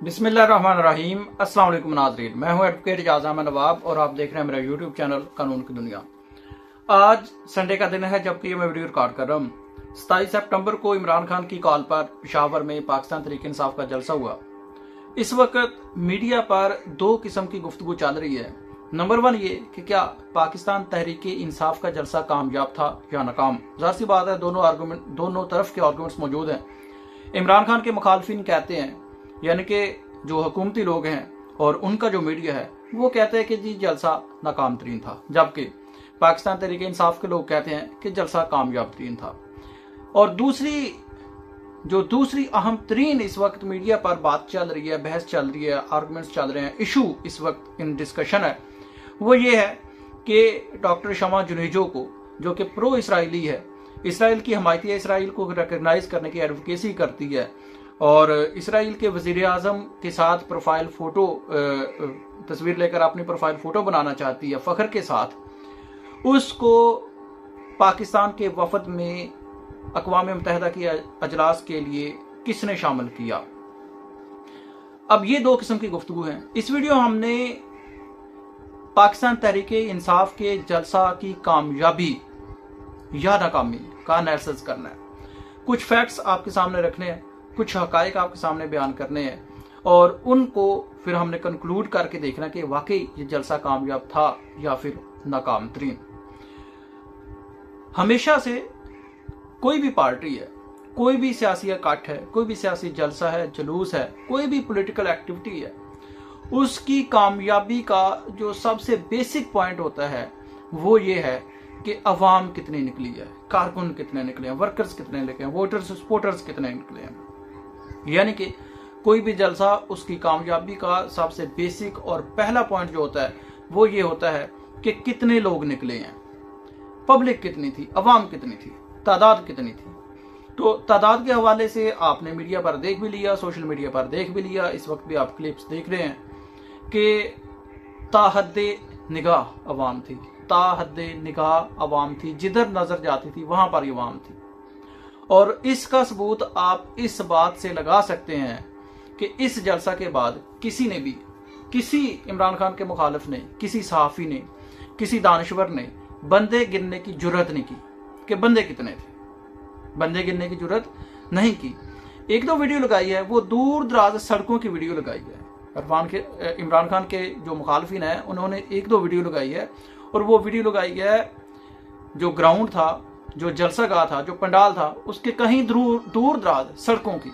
बिस्मिल्लाहिर्रहमानिर्रहीम। अस्सलाम वालेकुम नाज़रीन, मैं हूं एडवोकेट एजाज अहमद नवाब और आप देख रहे हैं मेरा यूट्यूब चैनल कानून की दुनिया। आज संडे का दिन है जबकि मैं वीडियो रिकॉर्ड कर रहा हूं। 27 सितंबर को इमरान खान की कॉल पर पेशावर में पाकिस्तान तहरीक इंसाफ का जलसा हुआ। इस वक्त मीडिया पर दो किस्म की गुफ्तगू चल रही है। नंबर 1 ये कि क्या पाकिस्तान तहरीक इंसाफ का जलसा कामयाब था या नाकाम। जाहिर सी बात है, दोनों तरफ के आर्गूमेंट्स मौजूद हैं। इमरान खान के मुखालफिन कहते हैं, यानी कि जो हुकूमती लोग हैं और उनका जो मीडिया है वो कहते हैं कि जी जलसा नाकाम तरीन था, जबकि पाकिस्तान तहरीक इंसाफ के लोग कहते हैं कि जलसा कामयाब तरीन था। और दूसरी अहम तरीन इस वक्त मीडिया पर बात चल रही है, बहस चल रही है, आर्गूमेंट्स चल रहे हैं, इशू इस वक्त इन डिस्कशन है, वो ये है कि डॉक्टर शमा जुनेजो को, जो कि प्रो इसराइली है, इसराइल की हमायती है, इसराइल को रिकग्नाइज करने की एडवोकेसी करती है और इसराइल के वजीर आजम के साथ प्रोफाइल फोटो तस्वीर लेकर अपनी प्रोफाइल फोटो बनाना चाहती है फख्र के साथ, उसको पाकिस्तान के वफद में अक़वाम मुत्तहिदा की अजलास के लिए किसने शामिल किया। अब ये दो किस्म की गुफ्तगू हैं। इस वीडियो हमने पाकिस्तान तहरीक इंसाफ के जलसा की कामयाबी या नाकामी का एनालिसिस करना है। कुछ फैक्ट्स आपके सामने रखने हैं, कुछ हकायक आपके सामने बयान करने हैं और उनको फिर हमने कंक्लूड करके देखना कि वाकई ये जलसा कामयाब था या फिर नाकाम तरीन। हमेशा से कोई भी पार्टी है, कोई भी सियासी इकट्ठ है, कोई भी सियासी जलसा है, जुलूस है, कोई भी पॉलिटिकल एक्टिविटी है, उसकी कामयाबी का जो सबसे बेसिक पॉइंट होता है वो ये है कि अवाम कितनी निकली है, कारकुन कितने निकले हैं, वर्कर्स कितने निकले हैं, वोटर्स सपोर्टर्स कितने निकले हैं। यानी कि कोई भी जलसा उसकी कामयाबी का सबसे बेसिक और पहला पॉइंट जो होता है वो ये होता है कि कितने लोग निकले हैं, पब्लिक कितनी थी, अवाम कितनी थी, तादाद कितनी थी। तो तादाद के हवाले से आपने मीडिया पर देख भी लिया, सोशल मीडिया पर देख भी लिया, इस वक्त भी आप क्लिप्स देख रहे हैं कि ताहद्दे निगाह अवाम थी, ताहद्दे निगाह अवाम थी, जिधर नजर जाती थी वहां पर अवाम थी। और इसका सबूत आप इस बात से लगा सकते हैं कि इस जलसा के बाद किसी ने भी, किसी इमरान खान के मुखालिफ ने, किसी सहाफ़ी ने, किसी दानश्वर ने बंदे गिनने की जुर्रत नहीं की कि बंदे कितने थे। बंदे गिनने की जुर्रत नहीं की। एक दो वीडियो लगाई है, वो दूर दराज सड़कों की वीडियो लगाई है। इमरान खान के जो मुखालिफिन हैं उन्होंने एक दो वीडियो लगाई है और वो वीडियो लगाई है जो ग्राउंड था, जो जलसागाह था, जो पंडाल था, उसके कहीं दूर दराज सड़कों की।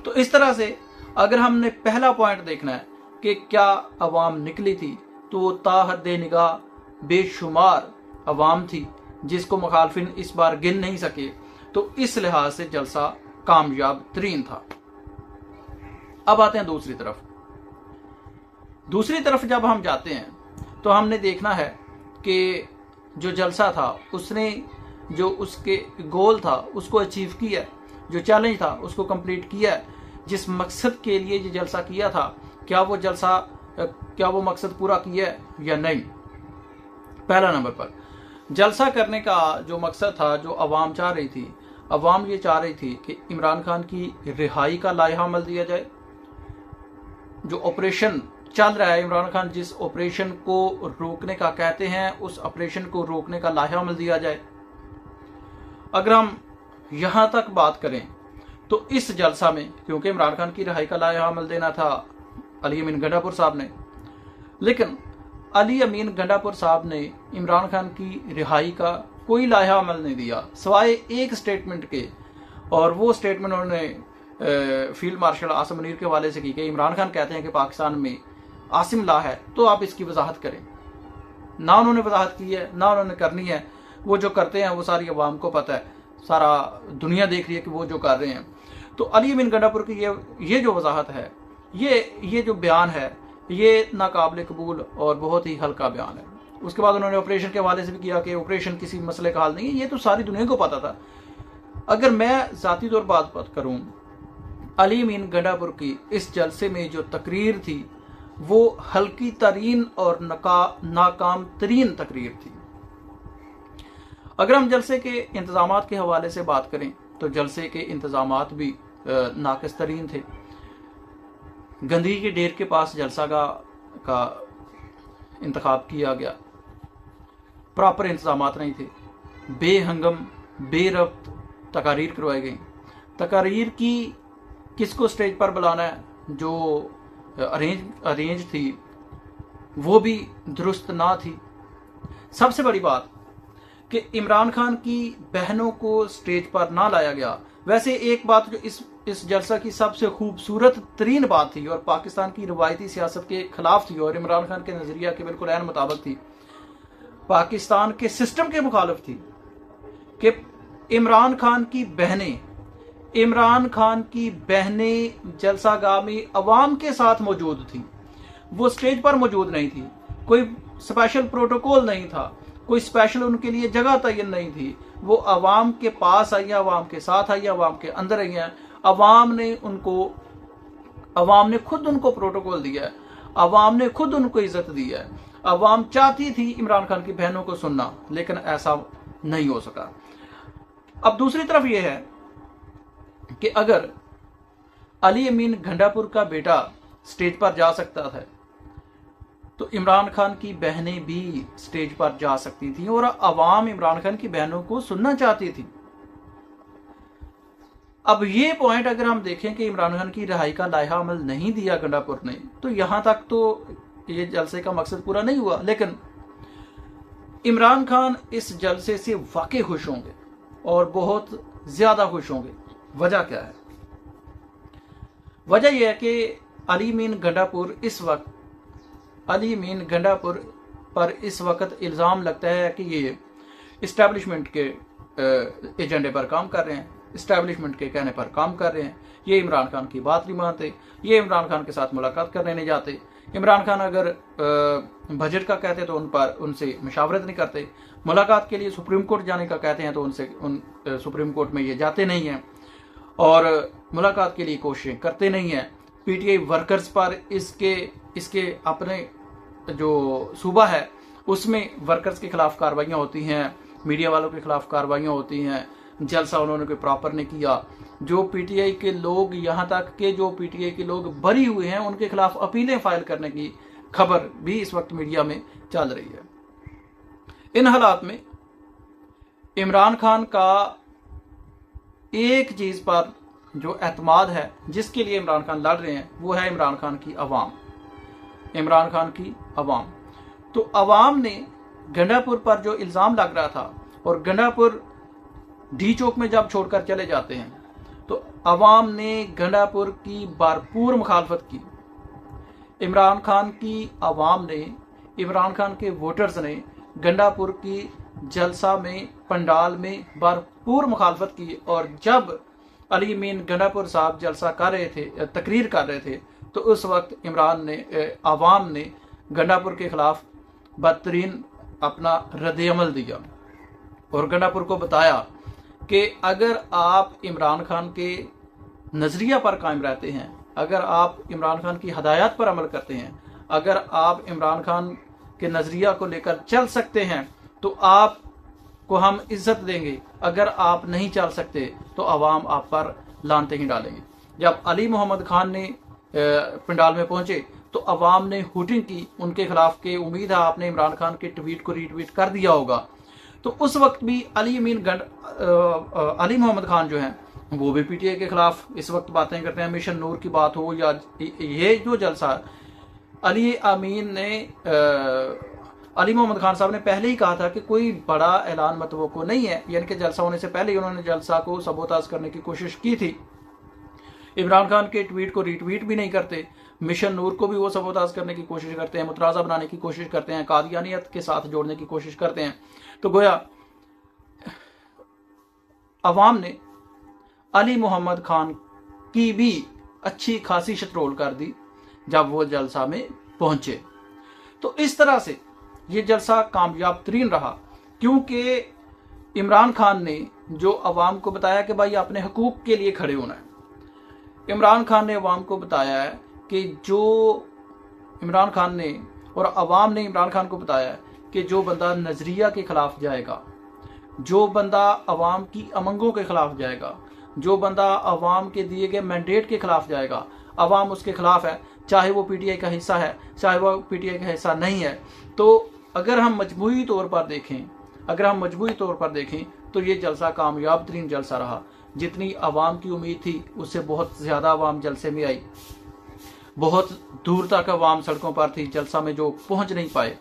तो इस तरह से अगर हमने पहला पॉइंट देखना है कि क्या अवाम निकली थी, तो ताहद्दे निगाह बेशुमार अवाम थी जिसको मुखालफिन इस बार गिन नहीं सके। तो इस लिहाज से जलसा कामयाब तरीन था। अब आते हैं दूसरी तरफ जब हम जाते हैं तो हमने देखना है कि जो जलसा था उसने जो उसके गोल था उसको अचीव किया, जो चैलेंज था उसको कंप्लीट किया। जिस मकसद के लिए ये जलसा किया था, क्या वो मकसद पूरा किया या नहीं। पहला नंबर पर जलसा करने का जो मकसद था, जो अवाम चाह रही थी, अवाम ये चाह रही थी कि इमरान खान की रिहाई का लाइहा अमल दिया जाए। जो ऑपरेशन चल रहा है, इमरान खान जिस ऑपरेशन को रोकने का कहते हैं, उस ऑपरेशन को रोकने का लाइहा अमल दिया जाए। अगर हम यहां तक बात करें तो इस जलसा में, क्योंकि इमरान खान की रिहाई का लाइहा अमल देना था अली अमीन गंडापुर साहब ने, लेकिन अली अमीन गंडापुर साहब ने इमरान खान की रिहाई का कोई लाइहा अमल नहीं दिया सिवाय एक स्टेटमेंट के। और वो स्टेटमेंट उन्होंने फील्ड मार्शल आसिम मुनीर के हवाले से की कि इमरान खान कहते हैं कि पाकिस्तान में आसिम ला है, तो आप इसकी वजाहत करें। ना उन्होंने वजाहत की है, ना उन्होंने करनी है। वो जो करते हैं वो सारी अवाम को पता है, सारा दुनिया देख रही है कि वो जो कर रहे हैं। तो अली अमीन गंडापुर की ये जो वजाहत है, ये जो बयान है, ये नाकाबिल कबूल और बहुत ही हल्का बयान है। उसके बाद उन्होंने ऑपरेशन के हवाले से भी किया कि ऑपरेशन किसी मसले का हल नहीं है। ये तो सारी दुनिया को पता था। अगर मैं जाती तौर पर बात करूं, अली अमीन गंडापुर की इस जलसे में जो तकरीर थी वो हल्की तरीन और नाकाम तरीन तकरीर थी। अगर हम जलसे के इंतजामात के हवाले से बात करें तो जलसे के इंतजामात भी नाकिस तरीन थे। गंदगी के ढेर के पास जलसा का इंतखाब किया गया। प्रॉपर इंतजाम नहीं थे, बेहंगम बेरब्त तकारीर करवाई गई। तकारीर की किसको स्टेज पर बुलाना है, जो अरेंज थी वो भी दुरुस्त ना थी। सबसे बड़ी बात कि इमरान खान की बहनों को स्टेज पर ना लाया गया। वैसे एक बात जो इस जलसा की सबसे खूबसूरत तरीन बात थी और पाकिस्तान की रवायती सियासत के खिलाफ थी और इमरान खान के नजरिया के बिल्कुल ऐन मुताबिक थी, पाकिस्तान के सिस्टम के मुखालिफ थी, कि इमरान खान की बहनें जलसागाह में अवाम के साथ मौजूद थी। वो स्टेज पर मौजूद नहीं थी, कोई स्पेशल प्रोटोकॉल नहीं था, कोई स्पेशल उनके लिए जगह तयन नहीं थी। वो अवाम के पास आई, अवाम के साथ आई, अवाम के अंदर आई हैं। अवाम ने खुद उनको प्रोटोकॉल दिया है, अवाम ने खुद उनको इज्जत दी है। अवाम चाहती थी इमरान खान की बहनों को सुनना, लेकिन ऐसा नहीं हो सका। अब दूसरी तरफ यह है कि अगर अली अमीन गंडापुर का बेटा स्टेज पर जा सकता था तो इमरान खान की बहनें भी स्टेज पर जा सकती थी और अवाम इमरान खान की बहनों को सुनना चाहती थी। अब ये पॉइंट अगर हम देखें कि इमरान खान की रिहाई का लायहा अमल नहीं दिया गंडापुर ने, तो यहां तक तो ये जलसे का मकसद पूरा नहीं हुआ। लेकिन इमरान खान इस जलसे से वाकई खुश होंगे और बहुत ज्यादा खुश होंगे। वजह क्या है? वजह यह है कि अली अमीन गंडापुर पर इस वक्त इल्जाम लगता है कि ये इस्टेब्लिशमेंट के एजेंडे पर काम कर रहे हैं, इस्टेब्लिशमेंट के कहने पर काम कर रहे हैं। ये इमरान खान की बात नहीं मानते, ये इमरान खान के साथ मुलाकात करने नहीं जाते। इमरान खान अगर बजट का कहते तो उनसे मशावरत नहीं करते। मुलाकात के लिए सुप्रीम कोर्ट जाने का कहते हैं तो सुप्रीम कोर्ट में ये जाते नहीं हैं और मुलाकात के लिए कोशिशें करते नहीं हैं। पीटीआई वर्कर्स पर इसके अपने जो सूबा है उसमें वर्कर्स के खिलाफ कार्रवाइयाँ होती हैं, मीडिया वालों के खिलाफ कार्रवाइयाँ होती हैं। जलसा उन्होंने कोई प्रॉपर नहीं किया। जो पीटीआई के लोग, यहाँ तक के जो पीटीआई के लोग बरी हुए हैं, उनके खिलाफ अपीलें फाइल करने की खबर भी इस वक्त मीडिया में चल रही है। इन हालात में इमरान खान का एक चीज पर जो एतमाद है, जिसके लिए इमरान खान लड़ रहे हैं, वो है इमरान खान की अवाम। तो अवाम ने गंडापुर पर जो इल्जाम लग रहा था, और गंडापुर डी चौक में जब छोड़कर चले जाते हैं तो अवाम ने गंडापुर की भरपूर मुखालफत की। इमरान खान की अवाम ने, इमरान खान के वोटर्स ने गंडापुर की जलसा में, पंडाल में भरपूर मुखालफत की। और जब अली अमीन गंडापुर साहब जलसा कर रहे थे, तकरीर कर रहे थे, तो उस वक्त अवाम ने गंडापुर के खिलाफ बदतरीन अपना रद्द-ए-अमल दिया और गंडापुर को बताया कि अगर आप इमरान खान के नजरिया पर कायम रहते हैं, अगर आप इमरान खान की हदायत पर अमल करते हैं, अगर आप इमरान खान के नजरिया को लेकर चल सकते हैं तो आपको हम इज्जत देंगे। अगर आप नहीं चल सकते तो अवाम आप पर लानते ही डालेंगे। जब अली मोहम्मद खान ने पंडाल में पहुंचे तो अवाम ने हुटिंग की उनके खिलाफ के उम्मीद है आपने इमरान खान के ट्वीट को रीट्वीट कर दिया होगा। तो उस वक्त भी अली मोहम्मद खान जो हैं वो भी पीटीआई के खिलाफ इस वक्त बातें करते हैं। मिशन नूर की बात हो या ये जो जलसा, अली मोहम्मद खान साहब ने पहले ही कहा था कि कोई बड़ा ऐलान मतवक्को नहीं है, यानी कि जलसा होने से पहले ही उन्होंने जलसा को सबोताज करने की कोशिश की थी। इमरान खान के ट्वीट को रीट्वीट भी नहीं करते, मिशन नूर को भी वो सबोताज करने की कोशिश करते हैं, मुतराजा बनाने की कोशिश करते हैं, कादियानियत के साथ जोड़ने की कोशिश करते हैं। तो गोया अवाम ने अली मोहम्मद खान की भी अच्छी खासी शत्रोल कर दी जब वो जलसा में पहुंचे। तो इस तरह से ये जलसा कामयाब तरीन रहा, क्योंकि इमरान खान ने जो अवाम को बताया कि भाई अपने हकूक के लिए खड़े होना है। इमरान खान ने अवाम को बताया है कि जो इमरान खान ने और अवाम ने इमरान खान को बताया है कि जो बंदा नजरिया के खिलाफ जाएगा, जो बंदा अवाम की अमंगों के खिलाफ जाएगा, जो बंदा अवाम के दिए गए मैंडेट के खिलाफ जाएगा, अवाम उसके खिलाफ है। चाहे वो पीटीआई का हिस्सा है, चाहे वो पीटीआई का हिस्सा नहीं है। तो अगर हम मजमूई तौर पर देखें तो ये जलसा कामयाब तरीन जलसा रहा। जितनी आवाम की उम्मीद थी उससे बहुत ज्यादा आवाम जलसे में आई, बहुत दूर तक आवाम सड़कों पर थी, जलसा में जो पहुंच नहीं पाए।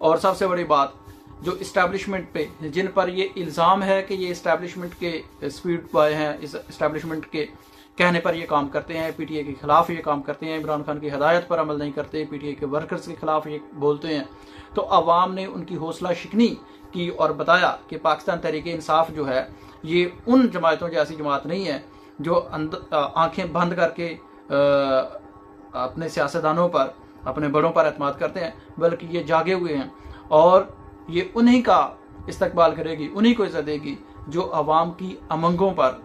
और सबसे बड़ी बात, जो इस्टेब्लिशमेंट पे जिन पर ये इल्ज़ाम है कि ये इस्टेब्लिशमेंट के स्पीड बॉय हैं, इस इस्टेब्लिशमेंट के कहने पर ये काम करते हैं, पीटीआई के खिलाफ ये काम करते हैं, इमरान खान की हदायत पर अमल नहीं करते, पीटीआई के वर्कर्स के खिलाफ ये बोलते हैं, तो अवाम ने उनकी हौसला शिकनी की और बताया कि पाकिस्तान तहरीक इंसाफ जो है ये उन जमातों जैसी जमात नहीं है जो आंखें बंद करके अपने सियासतदानों पर, अपने बड़ों पर एतमाद करते हैं, बल्कि ये जागे हुए हैं और ये उन्हीं का इस्तकबाल करेगी, उन्हीं को इज्जत देगी जो अवाम की अमंगों पर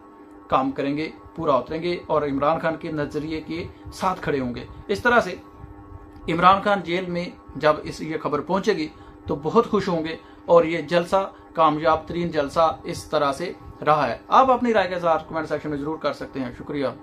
काम करेंगे, पूरा उतरेंगे और इमरान खान के नजरिए के साथ खड़े होंगे। इस तरह से इमरान खान जेल में जब ये खबर पहुंचेगी तो बहुत खुश होंगे और ये जलसा कामयाब तरीन जलसा इस तरह से रहा है। आप अपनी राय के साथ कमेंट सेक्शन में जरूर कर सकते हैं। शुक्रिया।